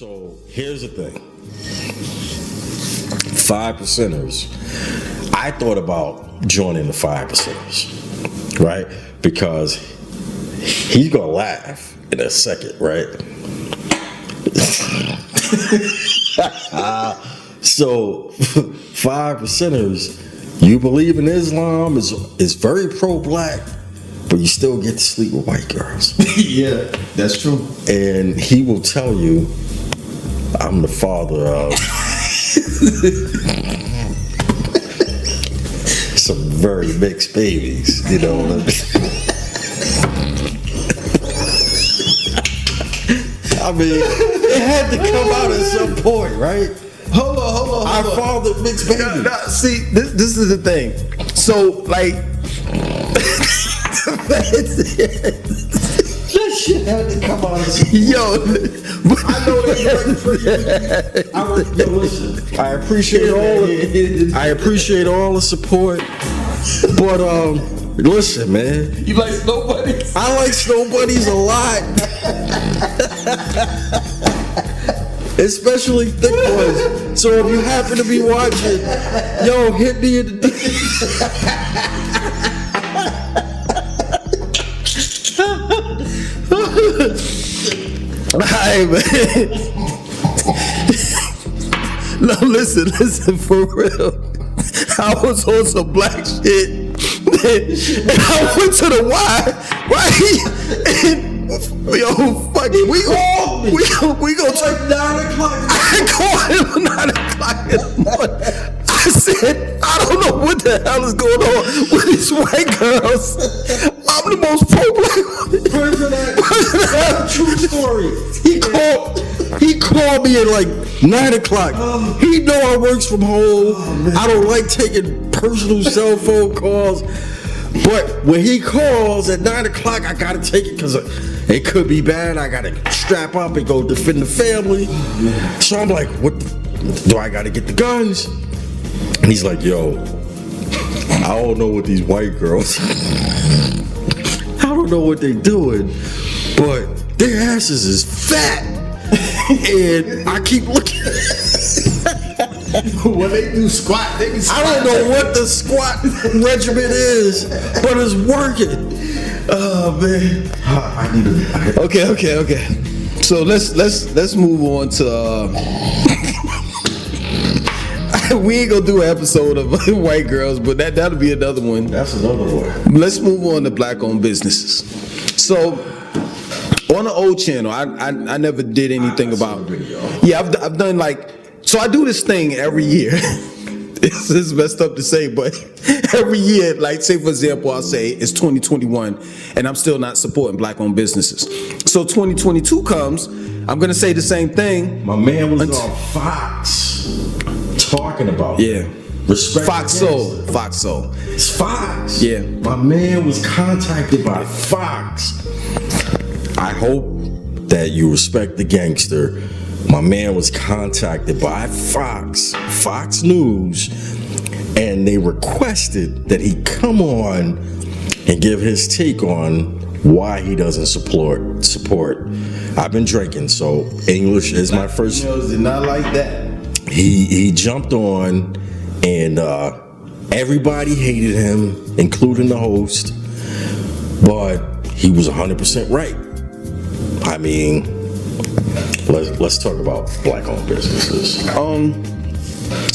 So here's the thing. 5%ers. I thought about joining the 5%ers, right? Because he's gonna laugh in a second, right? So 5%ers, you believe in Islam, is very pro-black, but you still get to sleep with white girls. Yeah, that's true. And he will tell you, I'm the father of some very mixed babies, you know what I mean? I mean, it had to come out at some point, right? Hold on. Our father mixed babies. Nah, see, this is the thing. So, like, That shit had to come out. yo, I know that. Listen, I appreciate all the support, but listen, man. you like snow bunnies? I like snow bunnies a lot, especially thick ones. So if you happen to be watching, yo, hit me in the Alright, man. No, listen, for real. I was on some black shit, and I went to the Y, right? And yo, fuck it, we gonna take 9 o'clock. I called him at 9 o'clock in the morning. I said, I don't know what the hell is going on with these white girls. I'm the most pro-black person. True story. He called me at like 9 o'clock. He know I works from home. I don't like taking personal cell phone calls, but when he calls at 9 o'clock, I gotta take it because it could be bad. I gotta strap up and go defend the family. So I'm like, what? Do I gotta get the guns? And he's like, yo, I don't know what these white girls. I don't know what they doing, but their asses is fat. And I keep looking. When they do squat, they can squat. I don't know what the squat regimen is, but it's working. Oh man, I need to. Okay. So let's move on to. We ain't gonna do an episode of white girls, but that'll be another one. That's another one. Let's move on to black-owned businesses. So on the old channel, I never did anything about. Yeah, I've done like. So I do this thing every year. It's messed up to say, but every year, like say for example, I'll say it's 2021 and I'm still not supporting black-owned businesses. So 2022 comes, I'm gonna say the same thing. My man was on Fox talking about respect. Fox Soul. It's Fox. Yeah. My man was contacted by Fox. I hope that you respect the gangster. My man was contacted by Fox News, and they requested that he come on and give his take on why he doesn't support. I've been drinking, so English is my first. Did not like that. He jumped on, and everybody hated him, including the host. But he was 100% right. I mean, let's talk about black-owned businesses.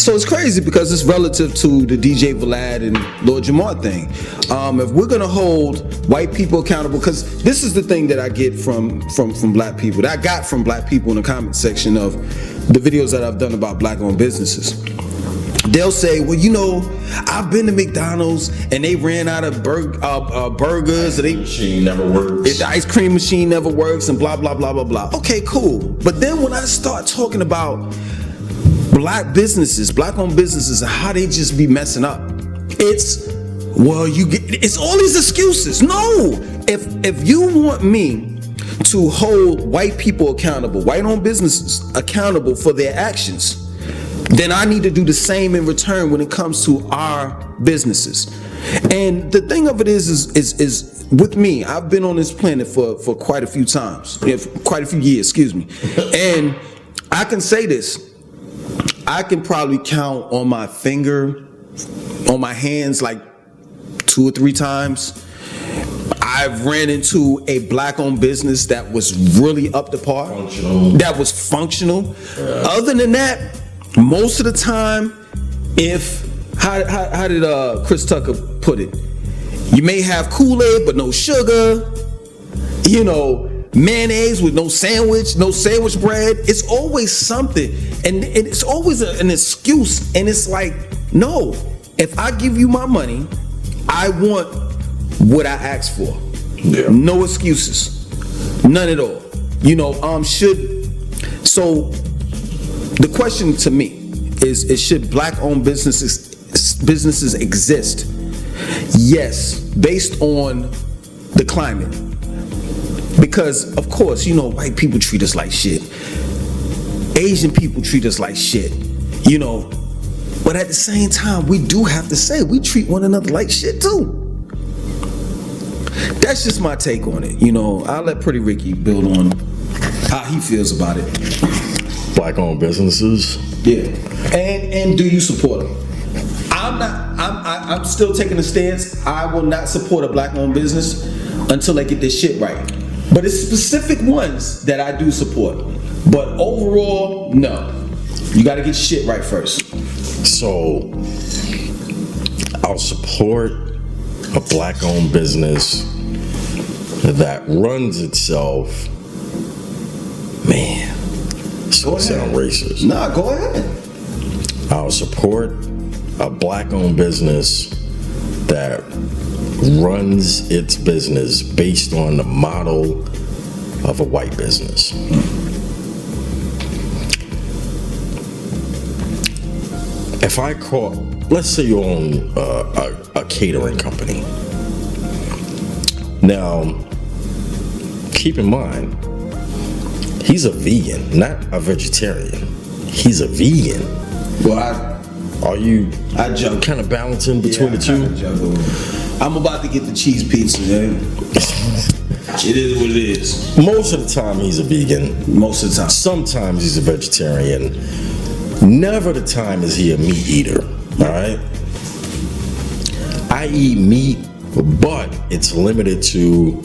So it's crazy because it's relative to the DJ Vlad and Lord Jamar thing. If we're gonna hold white people accountable, because this is the thing that I get from black people, that I got from black people in the comment section of the videos that I've done about black-owned businesses. They'll say, well, you know, I've been to McDonald's and they ran out of burgers. The machine never works. The ice cream machine never works and blah, blah, blah, blah, blah. Okay, cool. But then when I start talking about black businesses, black-owned businesses, and how they just be messing up, it's all these excuses. No, if you want me to hold white people accountable, white-owned businesses accountable for their actions, then I need to do the same in return when it comes to our businesses. And the thing of it is with me, I've been on this planet for quite a few times, quite a few years, excuse me. And I can say this. I can probably count on my hands like 2 or 3 times. I've ran into a black-owned business that was really up to par, that was functional. Other than that, most of the time, how did Chris Tucker put it? You may have Kool-Aid but no sugar. You know, mayonnaise with no sandwich bread. It's always something, and it's always an excuse. And it's like, no, if I give you my money, I want what I asked for. Yeah. No excuses, none at all. You know, so the question to me is should black-owned businesses exist? Yes, based on the climate. Because, of course, you know, white people treat us like shit. Asian people treat us like shit, you know. But at the same time, we do have to say we treat one another like shit, too. That's just my take on it. You know, I'll let Pretty Ricky build on how he feels about it. Black-owned businesses? Yeah. And do you support them? I'm still taking a stance. I will not support a black-owned business until they get this shit right. But it's specific ones that I do support. But overall, no. You got to get shit right first. So, I'll support a black-owned business that runs itself. Man, it's gonna sound racist. Nah, go ahead. I'll support a black-owned business that runs its business based on the model of a white business. If I call, let's say you own a catering company. Now, keep in mind, he's a vegan, not a vegetarian. He's a vegan. Well, I juggle. Kind of balancing between the two? I'm about to get the cheese pizza, man. It is what it is. Most of the time he's a vegan. Most of the time. Sometimes he's a vegetarian. Never the time is he a meat eater. All right? I eat meat, but it's limited to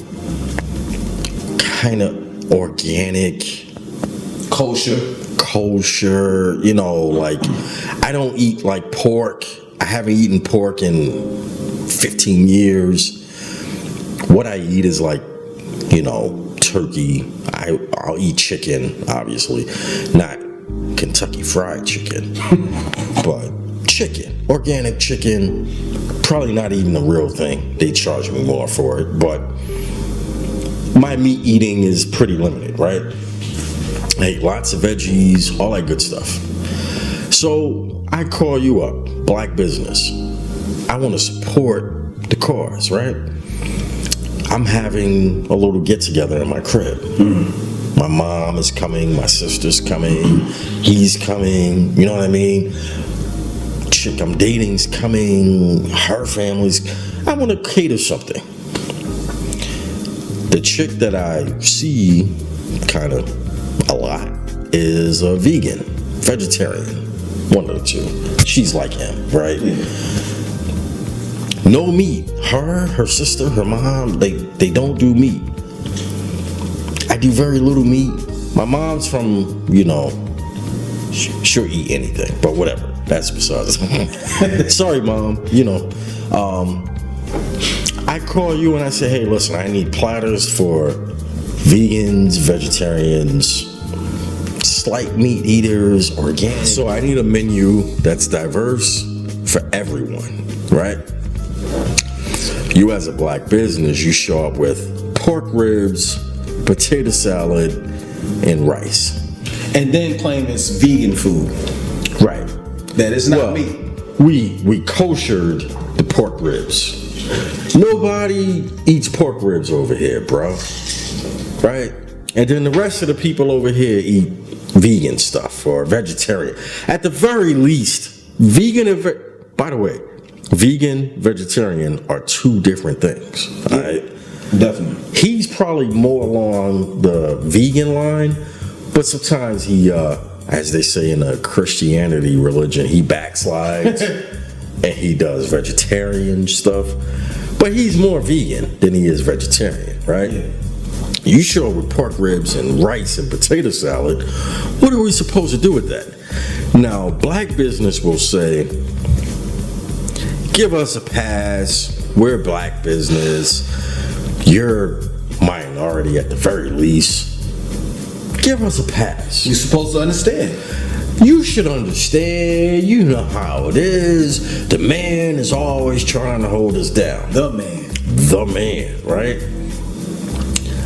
kind of organic, kosher, you know, like I don't eat like pork. I haven't eaten pork in 15 years. What I eat is like, you know, turkey. I'll eat chicken, obviously, not Kentucky Fried Chicken, but chicken, organic chicken. Probably not even the real thing. They charge me more for it, but my meat eating is pretty limited, right? I eat lots of veggies, all that good stuff. So I call you up, black business. I want to support the cause, right? I'm having a little get together in my crib. My mom is coming, my sister's coming, he's coming, you know what I mean? Chick I'm dating's coming, her family's. I want to cater something. The chick that I see kind of a lot is a vegetarian, one of the two. She's like him, right? No meat. Her sister, her mom, they don't do meat. I do very little meat. My mom's from, you know, she'll eat anything, but whatever. That's besides. Sorry, Mom. You know, I call you and I say, hey, listen, I need platters for vegans, vegetarians, slight meat eaters, organic. So I need a menu that's diverse for everyone, right? You as a black business, you show up with pork ribs, potato salad, and rice. And then claim it's vegan food. Right. That is not meat. We koshered the pork ribs. Nobody eats pork ribs over here, bro. Right? And then the rest of the people over here eat vegan stuff or vegetarian. At the very least, vegan and by the way, vegan, vegetarian are two different things. Yeah, right? Definitely. He's probably more along the vegan line, but sometimes he as they say in a Christianity religion, he backslides and he does vegetarian stuff. But he's more vegan than he is vegetarian, right? Yeah. You show up with pork ribs and rice and potato salad. What are we supposed to do with that? Now, black business will say, give us a pass. We're black business. You're minority at the very least. Give us a pass. You're supposed to understand. You should understand. You know how it is. The man is always trying to hold us down. The man. The man, right?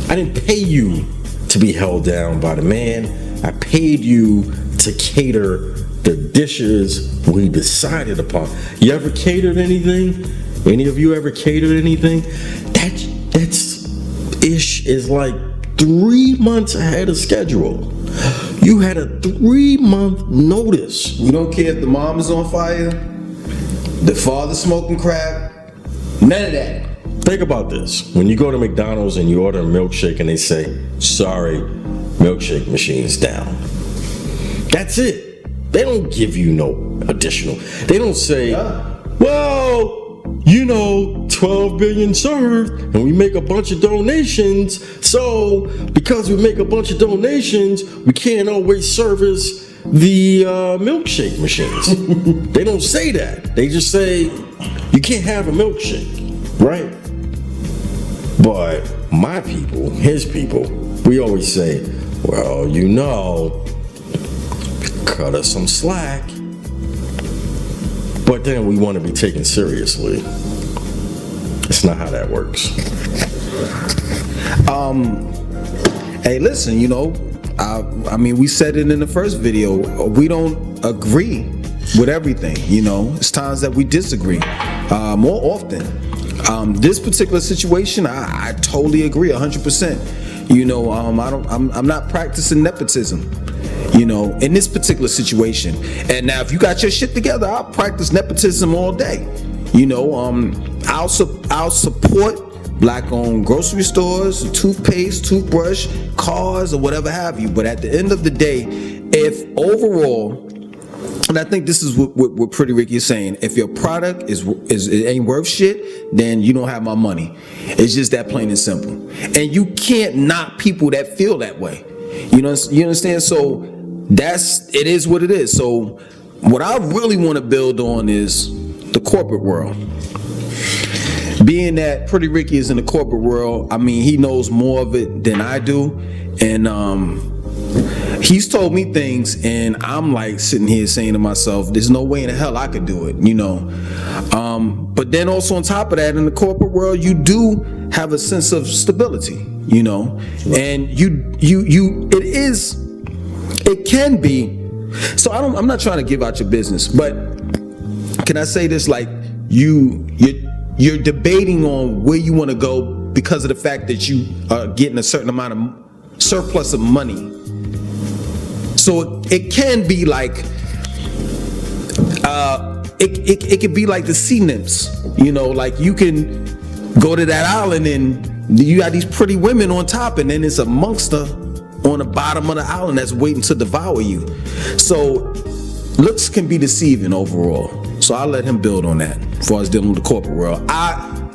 I didn't pay you to be held down by the man. I paid you to cater the dishes we decided upon. You ever catered anything? Any of you ever catered anything? That's ish is like 3 months ahead of schedule. You had a 3-month notice. We don't care if the mom is on fire, the father's smoking crack, none of that. Think about this. When you go to McDonald's and you order a milkshake and they say, sorry, milkshake machine's down. That's it. They don't give you no additional. They don't say, well, 12 billion served and we make a bunch of donations. So because we make a bunch of donations, we can't always service the milkshake machines. They don't say that. They just say, you can't have a milkshake, right? But my people, his people, we always say, well, cut us some slack. But then we want to be taken seriously. It's not how that works. Hey, listen, I mean, we said it in the first video. We don't agree with everything, It's times that we disagree. More often. This particular situation, I totally agree 100%. I'm not practicing nepotism. In this particular situation. And now if you got your shit together, I'll practice nepotism all day. I'll support black-owned grocery stores, toothpaste, toothbrush, cars, or whatever have you. But at the end of the day, if overall, and I think this is what Pretty Ricky is saying, if your product is it ain't worth shit, then you don't have my money. It's just that plain and simple. And you can't knock people that feel that way. You understand? So it is what it is. So what I really want to build on is the corporate world. Being that Pretty Ricky is in the corporate world, I mean, he knows more of it than I do. And he's told me things, and I'm like sitting here saying to myself, there's no way in the hell I could do it, But then also on top of that, in the corporate world, you do have a sense of stability, and it can be. So I'm not trying to give out your business, but can I say this? Like you're debating on where you want to go because of the fact that you are getting a certain amount of surplus of money. So it can be like it could be like the sea nymphs, like you can go to that island and you got these pretty women on top, and then it's a monster on the bottom of the island that's waiting to devour you. So looks can be deceiving overall. So I'll let him build on that as far as dealing with the corporate world. I'm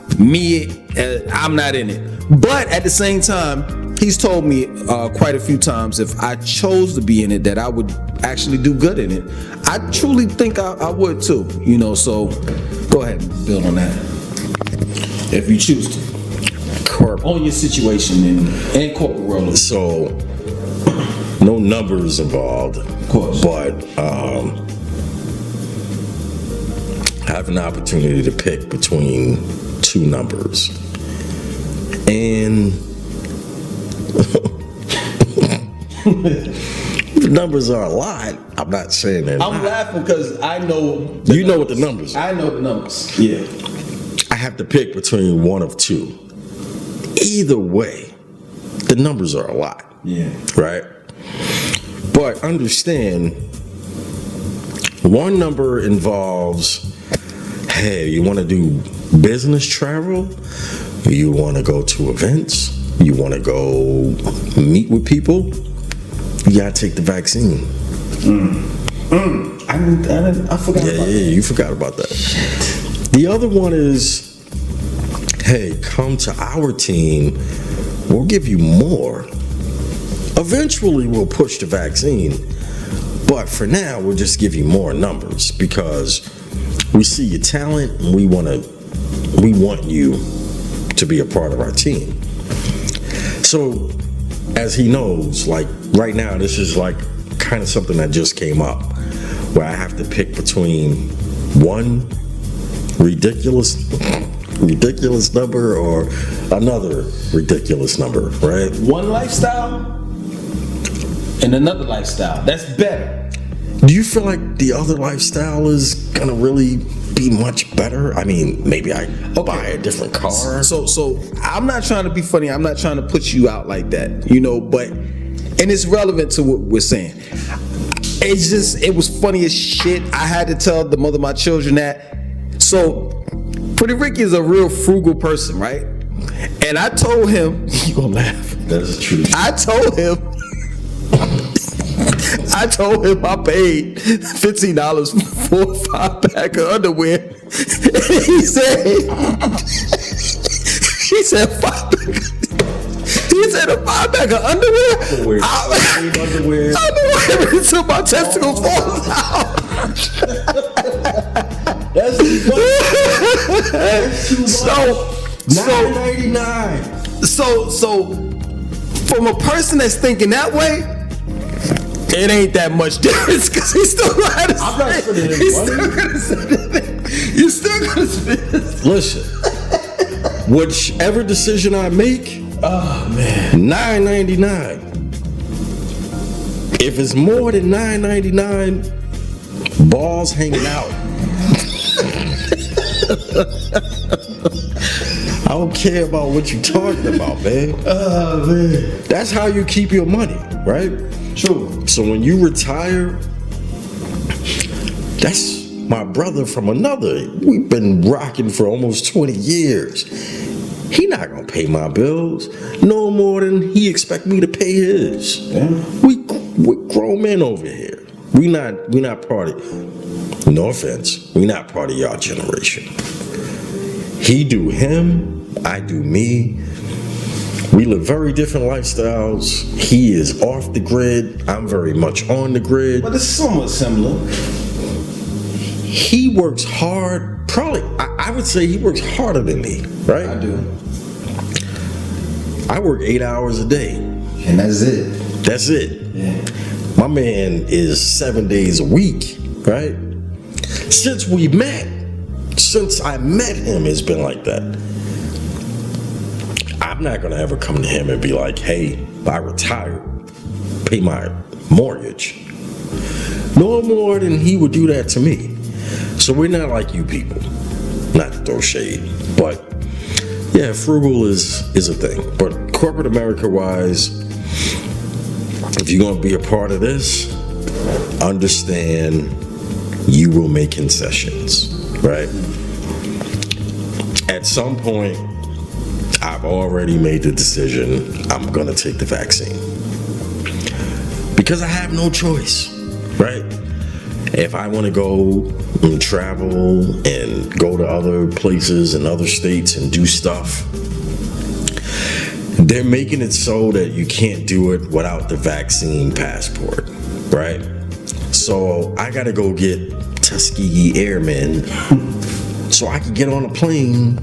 not in it. But at the same time, he's told me quite a few times if I chose to be in it, that I would actually do good in it. I truly think I would too, so go ahead and build on that. If you choose to. On your situation in corporate world. So, no numbers involved. Of course. But I have an opportunity to pick between two numbers. And the numbers are a lot. I'm not saying that. I'm laughing because I know. You know what the numbers are. I know the numbers. Yeah. I have to pick between one of two. Either way, the numbers are a lot. Yeah. Right? But understand, one number involves, hey, you want to do business travel? You want to go to events? You want to go meet with people? You got to take the vaccine. I forgot about that. Yeah, you forgot about that. The other one is, hey, come to our team. We'll give you more. Eventually, we'll push the vaccine. But for now, we'll just give you more numbers because we see your talent and we want you to be a part of our team. So, as he knows, like right now, this is like kind of something that just came up where I have to pick between one ridiculous number or another ridiculous number, right? One lifestyle and another lifestyle. That's better. Do you feel like the other lifestyle is gonna really be much better? I mean, maybe I buy a different car. So I'm not trying to be funny. I'm not trying to put you out like that, but and it's relevant to what we're saying. It was funny as shit. I had to tell the mother of my children that. So, Pretty Ricky is a real frugal person, right? And I told him, you gonna laugh. That is true. I told him I paid $15 for a 5-pack of underwear. And he said 5-pack. He said a 5-pack of underwear. Underwear until my testicles fall out. That's too much. So $9.99. So from a person that's thinking that way, it ain't that much difference because he's still gonna have to I'm not spending any money. You're still gonna spend. Listen, whichever decision I make, Oh man. $9.99. If it's more than $9.99, balls hanging out. I don't care about what you're talking about, man. Oh man. That's how you keep your money, right? True. So when you retire, that's my brother from another. We've been rocking for almost 20 years. He not gonna pay my bills no more than he expect me to pay his. Yeah. We grown men over here. We not part of. No offense, we not part of y'all generation. He do him, I do me. We live very different lifestyles. He is off the grid. I'm very much on the grid. But it's somewhat similar. He works hard. Probably, I would say he works harder than me, right? I do. I work 8 hours a day. And that's it. That's it. Yeah. My man is 7 days a week, right? Since I met him, it's been like that. I'm not gonna ever come to him and be like, hey, I retired, pay my mortgage. No more than he would do that to me. So we're not like you people. Not to throw shade, but yeah, frugal is a thing. But corporate America wise, if you're gonna be a part of this, understand you will make concessions, right? At some point, I've already made the decision I'm gonna take the vaccine. Because I have no choice, right? If I wanna go and travel and go to other places and other states and do stuff, they're making it so that you can't do it without the vaccine passport, right? So I gotta go get Tuskegee Airmen so I can get on a plane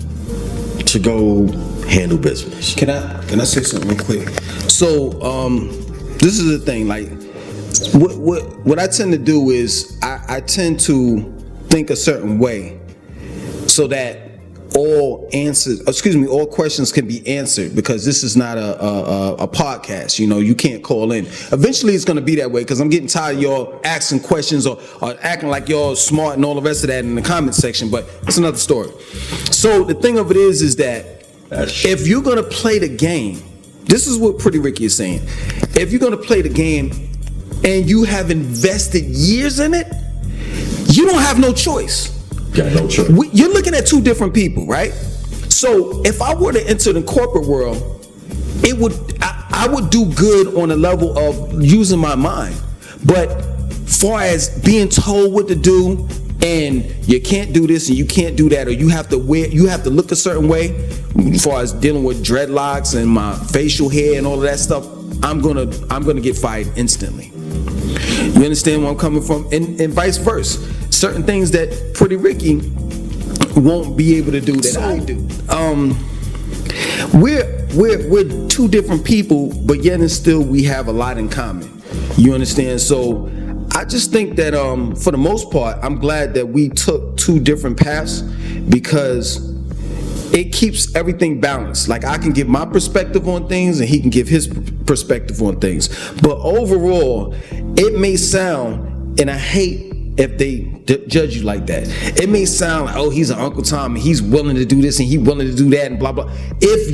to go handle business. Can I say something real quick? So this is the thing, like what I tend to do is I tend to think a certain way so that all questions can be answered, because this is not a podcast. You can't call in. Eventually it's going to be that way, because I'm getting tired of y'all asking questions or acting like y'all smart and all the rest of that in the comment section, but it's another story. So the thing of it is that if you're going to play the game, this is what Pretty Ricky is saying. If you're going to play the game and you have invested years in it, you don't have no choice. Got no choice. You're looking at two different people, right? So if I were to enter the corporate world, I would do good on a level of using my mind. But far as being told what to do, and you can't do this and you can't do that, or you have to look a certain way, as far as dealing with dreadlocks and my facial hair and all of that stuff, I'm gonna get fired instantly. You understand where I'm coming from? And vice versa. Certain things that Pretty Ricky won't be able to do that I do. We're two different people, but yet and still we have a lot in common. You understand? So I just think that for the most part, I'm glad that we took two different paths, because it keeps everything balanced. Like, I can give my perspective on things and he can give his perspective on things. But overall, it may sound, and I hate if they judge you like that, it may sound like, oh, he's an Uncle Tom and he's willing to do this and he's willing to do that and blah, blah. If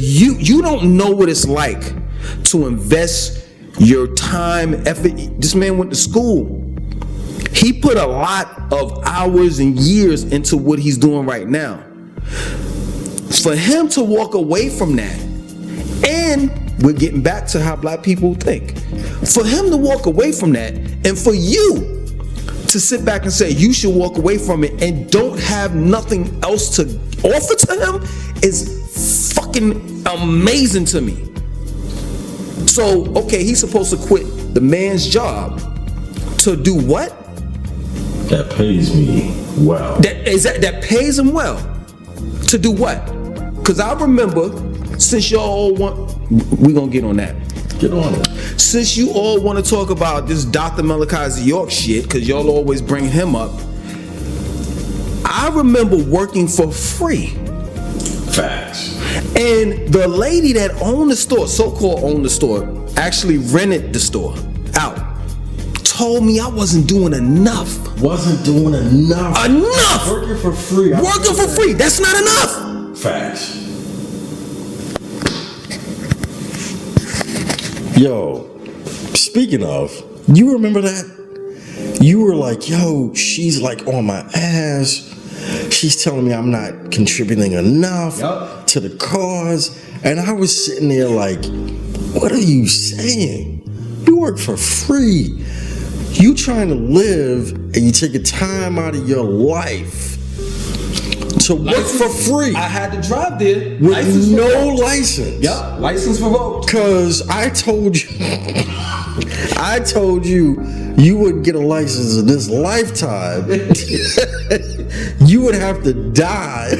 you don't know what it's like to invest your time, effort. This man went to school. He put a lot of hours and years into what he's doing right now. For him to walk away from that, and we're getting back to how black people think, for him to walk away from that, and for you to sit back and say you should walk away from it and don't have nothing else to offer to him is fucking amazing to me. So, okay, he's supposed to quit the man's job to do what? That pays me well. That pays him well. To do what? Because I remember, since y'all all want, we're going to get on that. Get on it. Since you all want to talk about this Dr. Malachi York shit, because y'all always bring him up, I remember working for free. Facts. And the lady that owned the store, so-called owned the store, actually rented the store out, told me I wasn't doing enough. Wasn't doing enough. Enough! Working for free. Working for free. That's not enough. Facts. Yo, speaking of, you remember that? You were like, yo, she's like on my ass. She's telling me I'm not contributing enough to the cause. And I was sitting there like, what are you saying? You work for free. You trying to live and you take a time out of your life to work for free. I had to drive there with no license. Yep, license revoked. Cause I told you you wouldn't get a license in this lifetime. You would have to die.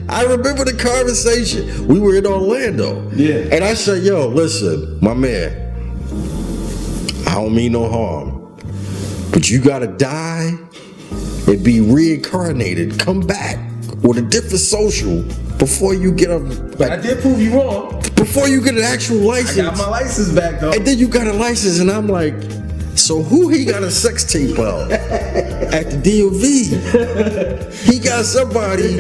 I remember the conversation. We were in Orlando. Yeah. And I said, yo, listen, my man, I don't mean no harm, but you gotta die and be reincarnated, come back with a different social before you get a. I did prove you wrong. Before you get an actual license. I got my license back though. And then you got a license, and I'm like, so who he got a sex tape of at the DMV? He got somebody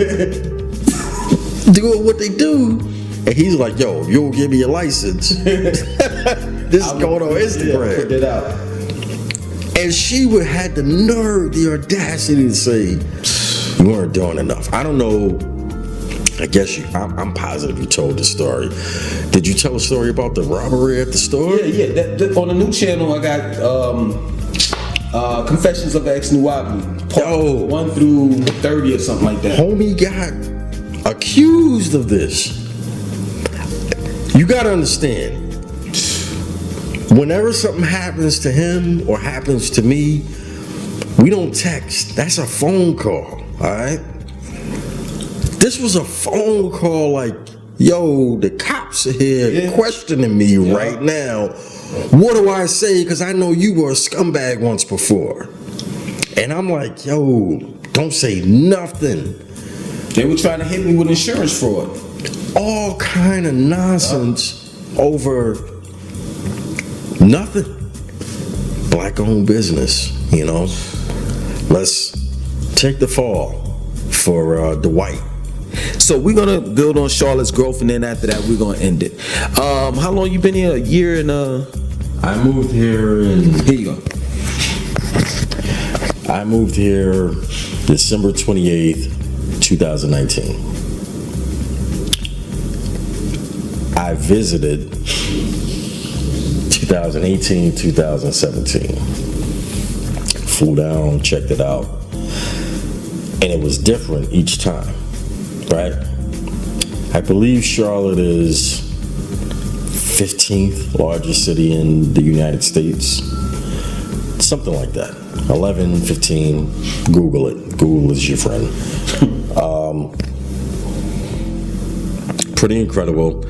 doing what they do, and he's like, yo, if you don't give me a license, this is going on Instagram. Put it out. And she would had the nerve, the audacity to say, you weren't doing enough. I don't know. I guess I'm positive you told the story. Did you tell a story about the robbery at the store? Yeah. On the new channel, I got Confessions of an Ex-Nuwabi, part 1 through 30 or something like that. Homie got accused of this. You gotta understand, whenever something happens to him or happens to me, we don't text. That's a phone call, all right? This was a phone call like, yo, the cops are here questioning me right now. What do I say? Because I know you were a scumbag once before. And I'm like, yo, don't say nothing. They were trying to hit me with insurance fraud. All kind of nonsense over nothing. Black-owned business, you know. Let's take the fall for Dwight. So we're gonna build on Charlotte's growth, and then after that we're gonna end it. How long you been here? A year and I moved here in. Here you go. I moved here December 28th, 2019. I visited 2018, 2017. Flew down, checked it out, and it was different each time, right? I believe Charlotte is 15th largest city in the United States. Something like that. 11, 15, Google it. Google is your friend. Pretty incredible.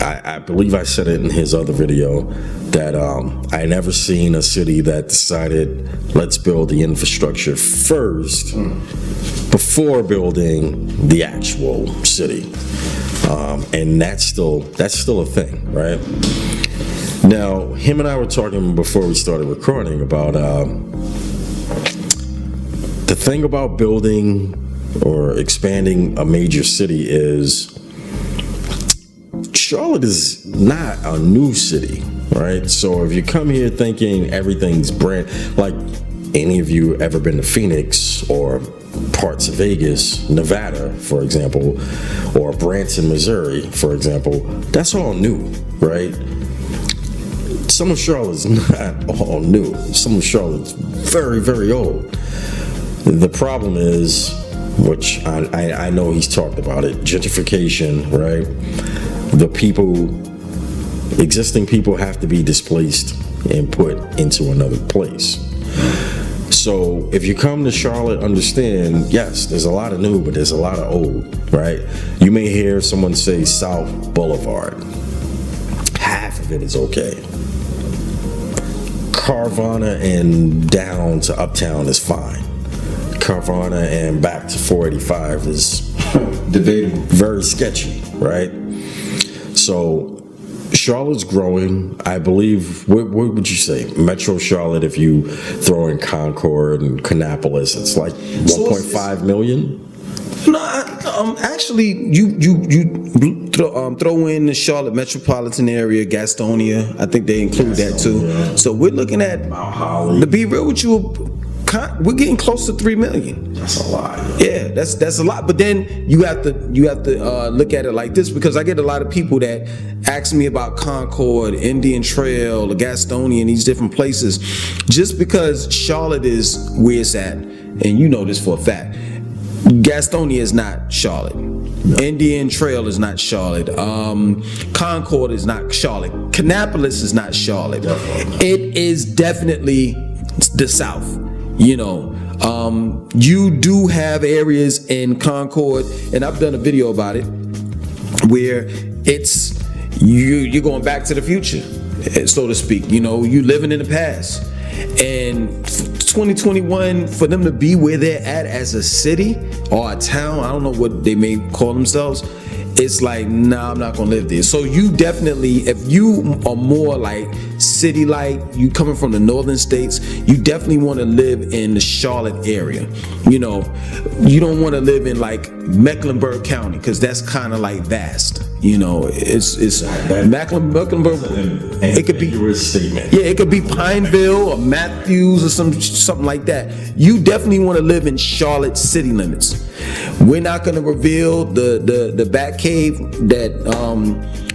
I believe I said it in his other video that I never seen a city that decided, let's build the infrastructure first before building the actual city. And that's still a thing, right? Now, him and I were talking before we started recording about the thing about building or expanding a major city is Charlotte is not a new city, right? So if you come here thinking everything's like any of you ever been to Phoenix or parts of Vegas, Nevada, for example, or Branson, Missouri, for example, that's all new, right? Some of Charlotte's not all new. Some of Charlotte's very, very old. The problem is, which I know he's talked about it, gentrification, right? Existing people have to be displaced and put into another place. So if you come to Charlotte, understand, yes, there's a lot of new, but there's a lot of old, right? You may hear someone say South Boulevard. Half of it is okay. Carvana and down to Uptown is fine. Carvana and back to 485 is debatable, very sketchy, right? So Charlotte's growing. I believe, what would you say? Metro Charlotte, if you throw in Concord and Kannapolis, it's like 1.5 million? No, actually, you throw in the Charlotte metropolitan area, Gastonia. I think they include that too. Yeah. So we're looking at, Mount Holly. To be real with you, we're getting close to 3 million. That's a lot. Yeah, that's a lot. But then you have to look at it like this, because I get a lot of people that ask me about Concord, Indian Trail, Gastonia, and these different places. Just because Charlotte is where it's at, and you know this for a fact, Gastonia is not Charlotte. No. Indian Trail is not Charlotte. Concord is not Charlotte. Kannapolis is not Charlotte. Definitely. It is definitely the South. You know, you do have areas in Concord, and I've done a video about it, where it's you're going back to the future, so to speak. You know, you living in the past. And 2021, for them to be where they're at as a city or a town, I don't know what they may call themselves, it's like, nah, I'm not gonna live there. So you definitely, if you are more like city-like, you coming from the northern states, you definitely want to live in the Charlotte area. You know, you don't want to live in like Mecklenburg County, because that's kind of like vast. You know, it's Mecklenburg. It could be statement. Yeah, it could be Pineville or Matthews or something like that. You definitely want to live in Charlotte city limits. We're not going to reveal the bat cave that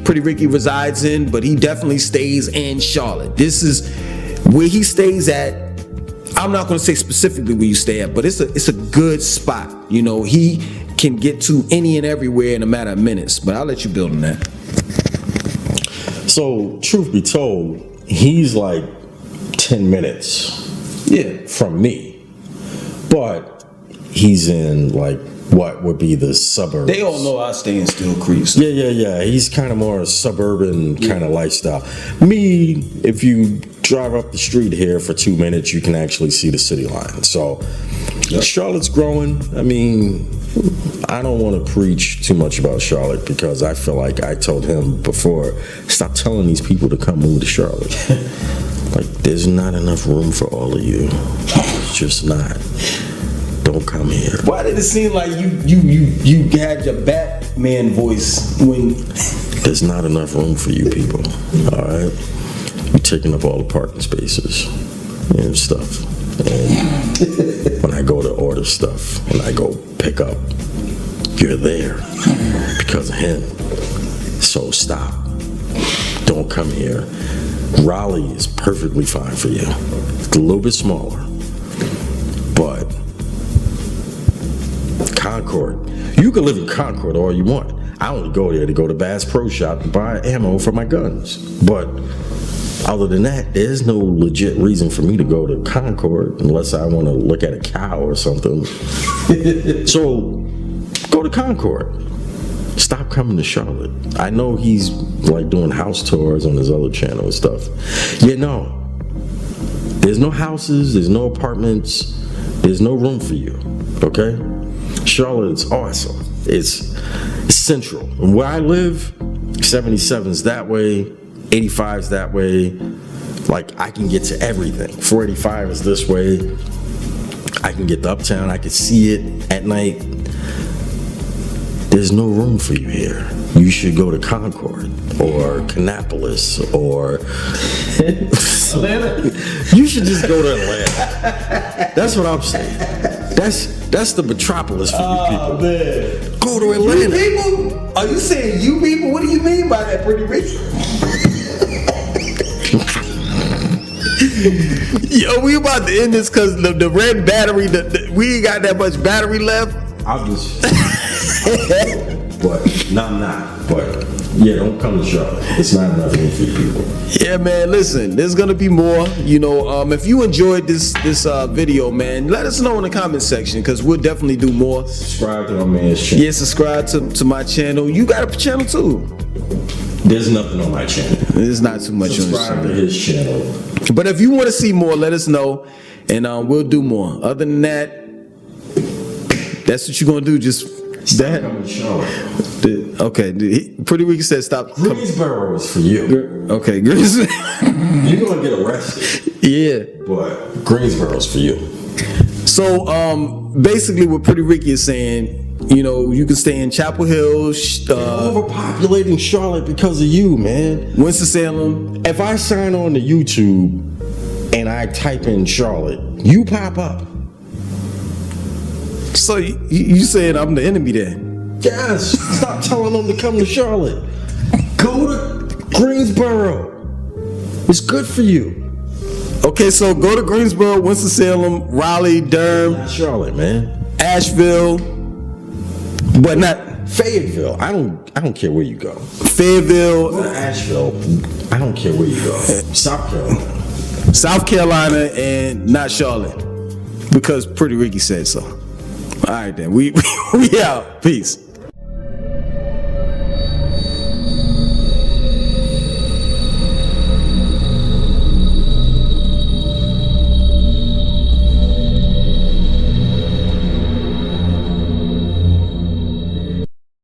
Pretty Ricky resides in, but he definitely stays in Charlotte. This is where he stays at. I'm not going to say specifically where you stay at, but it's a good spot. You know, he can get to any and everywhere in a matter of minutes. But I'll let you build on that. So, truth be told, he's like 10 minutes from me. But he's in like what would be the suburbs. They all know I stay in Steel Creek. So. Yeah. He's kind of more a suburban kind of lifestyle. Me, if you drive up the street here for 2 minutes, you can actually see the city line. So Charlotte's growing. I mean, I don't want to preach too much about Charlotte, because I feel like I told him before, stop telling these people to come move to Charlotte. Like, there's not enough room for all of you. It's just not. Don't come here. Why did it seem like you had your Batman voice when? There's not enough room for you people. All right, you're taking up all the parking spaces and stuff. And when I go to order stuff, when I go pick up, you're there because of him. So stop. Don't come here. Raleigh is perfectly fine for you. It's a little bit smaller. But Concord, you can live in Concord all you want. I only go there to go to Bass Pro Shop to buy ammo for my guns. But other than that, there's no legit reason for me to go to Concord unless I want to look at a cow or something. So go to Concord. Stop coming to Charlotte. I know he's like doing house tours on his other channel and stuff. Yeah, no. There's no houses, there's no apartments, there's no room for you. Okay? Charlotte's awesome. It's central. And where I live, 77's that way, 85's that way. Like, I can get to everything. 485 is this way. I can get to Uptown. I can see it at night. There's no room for you here. You should go to Concord or Kannapolis or Atlanta. You should just go to Atlanta. That's what I'm saying. That's the metropolis for you people. Man. Go to Atlanta. You people? Are you saying you people? What do you mean by that, Pretty Ricky? Yo, we about to end this because the red battery, we ain't got that much battery left. I'll just. But no, I'm not. But yeah, don't come to Charlotte. It's not enough room for you people. Yeah, man. Listen, there's gonna be more. You know, if you enjoyed this video, man, let us know in the comment section because we'll definitely do more. Subscribe to my man's channel. Yeah, subscribe to my channel. You got a channel too. There's nothing on my channel. There's not too much on Subscribe to his channel. But if you want to see more, let us know, and we'll do more. Other than that, that's what you're gonna do. Just Stop coming to Charlotte. Okay, Pretty Ricky said stop. Greensboro is for you. Okay, Greensboro. You're gonna get arrested. Yeah, but Greensboro's for you. So basically, what Pretty Ricky is saying, you know, you can stay in Chapel Hill, overpopulating Charlotte because of you, man. Winston-Salem. If I sign on to YouTube and I type in Charlotte, you pop up. So you saying I'm the enemy then? Yes. Stop telling them to come to Charlotte. Go to Greensboro. It's good for you. Okay, so go to Greensboro, Winston-Salem, Raleigh, Durham, Not Charlotte, man. Asheville, but not Fayetteville. I don't care where you go. Fayetteville, Go to Asheville. I don't care where you go. South Carolina, and not Charlotte because Pretty Ricky said so. All right, then we out. Peace.